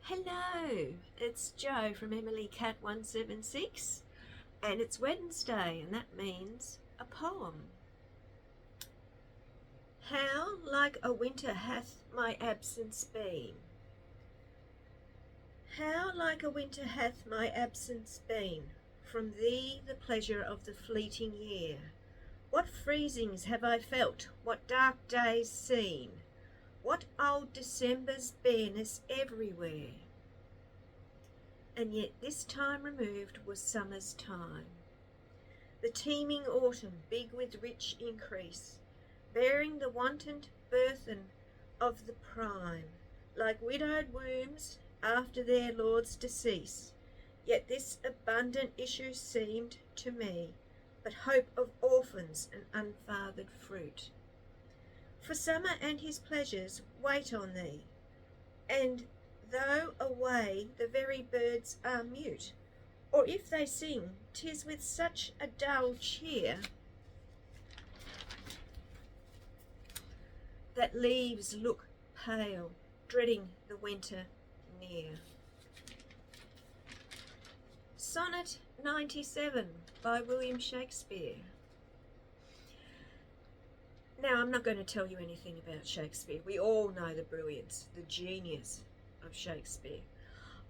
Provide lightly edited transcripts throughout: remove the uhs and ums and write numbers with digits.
Hello, it's Joe from Emily Cat 176, and it's Wednesday, and that means a poem. How like a winter hath my absence been? How like a winter hath my absence been from thee, the pleasure of the fleeting year? What freezings have I felt, what dark days seen, what old December's bareness everywhere? And yet this time removed was summer's time, the teeming autumn, big with rich increase, bearing the wanton burthen of the prime, like widowed wombs after their lord's decease. Yet this abundant issue seemed to me but hope of orphans and unfathered fruit. For summer and his pleasures wait on thee, and though away the very birds are mute, or if they sing, 'tis with such a dull cheer that leaves look pale, dreading the winter near. Sonnet 97 by William Shakespeare. Now, I'm not going to tell you anything about Shakespeare. We all know the brilliance, the genius of Shakespeare.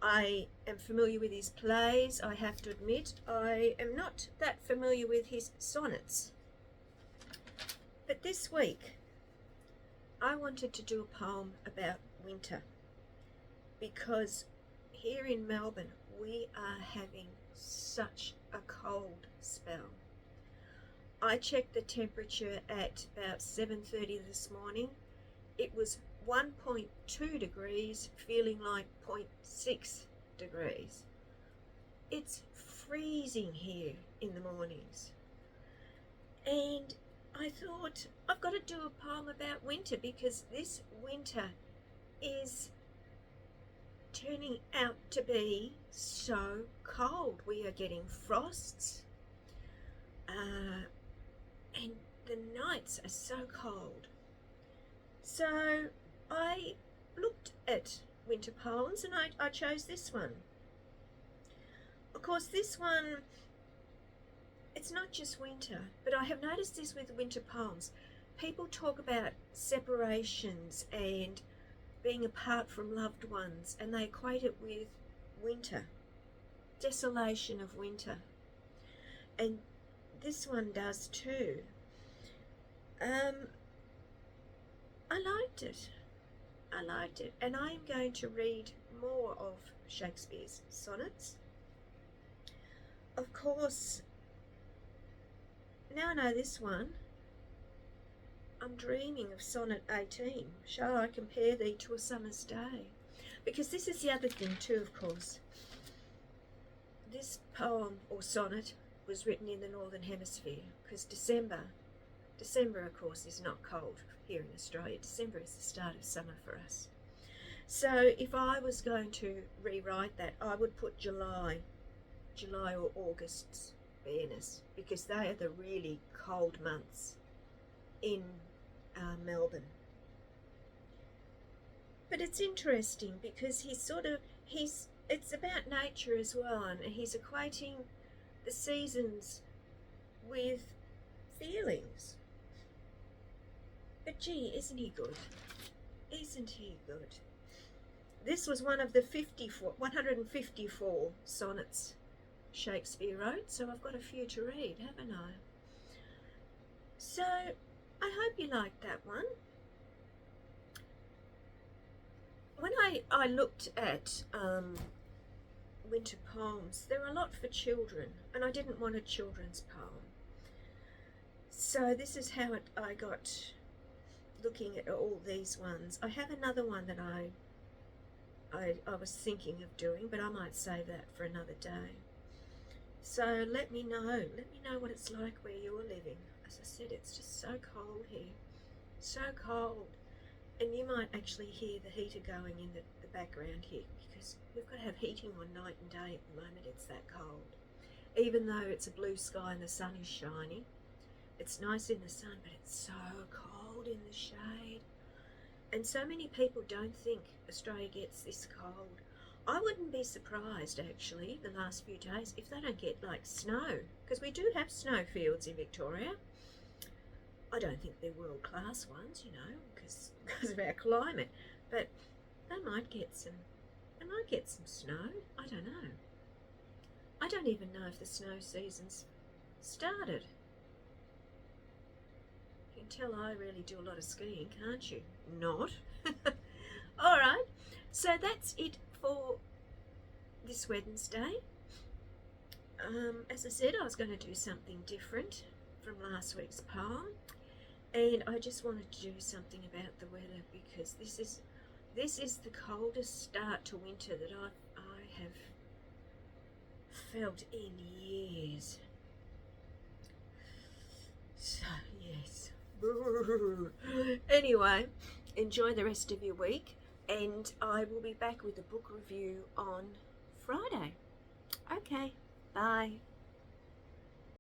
I am familiar with his plays, I have to admit. I am not that familiar with his sonnets. But this week, I wanted to do a poem about winter, because here in Melbourne, we are having such a cold spell. I checked the temperature at about 7:30 this morning. It was 1.2 degrees, feeling like 0.6 degrees. It's freezing here in the mornings. And I thought, I've got to do a poem about winter, because this winter is turning out to be so cold. We are getting frosts, and the nights are so cold. So I looked at winter poems, and I chose this one. Of course, this one, it's not just winter, but I have noticed this with winter poems. People talk about separations and being apart from loved ones, and they equate it with winter, desolation of winter. And this one does too. I liked it. And I am going to read more of Shakespeare's sonnets. Of course, now I know this one. I'm dreaming of Sonnet 18. Shall I compare thee to a summer's day? Because this is the other thing too, of course. This poem or sonnet was written in the Northern Hemisphere, because December, of course, is not cold here in Australia. December is the start of summer for us. So if I was going to rewrite that, I would put July or August's bareness, because they are the really cold months in Melbourne. But it's interesting because it's about nature as well, and he's equating the seasons with feelings. But gee, isn't he good? Isn't he good? This was one of the 154 sonnets Shakespeare wrote, so I've got a few to read, haven't I? So I hope you liked that one. When I looked at winter poems, there were a lot for children, and I didn't want a children's poem. So this is how I got looking at all these ones. I have another one that I was thinking of doing, but I might save that for another day. So let me know what it's like where you're living. As I said, it's just so cold here, so cold. And you might actually hear the heater going in the background here, because we've got to have heating on night and day at the moment. It's that cold. Even though it's a blue sky and the sun is shining, it's nice in the sun, but it's so cold in the shade. And so many people don't think Australia gets this cold. I wouldn't be surprised actually the last few days if they don't get like snow, because we do have snowfields in Victoria. I don't think they're world class ones, you know, because of our climate, but they might get some. They might get some snow. I don't know. I don't even know if the snow season's started. You can tell I really do a lot of skiing, can't you? Not. All right. So that's it for this Wednesday. As I said, I was going to do something different from last week's poem, and I just wanted to do something about the weather, because this is the coldest start to winter that I have felt in years. So yes. Anyway, enjoy the rest of your week, and I will be back with a book review on Friday. Okay, bye.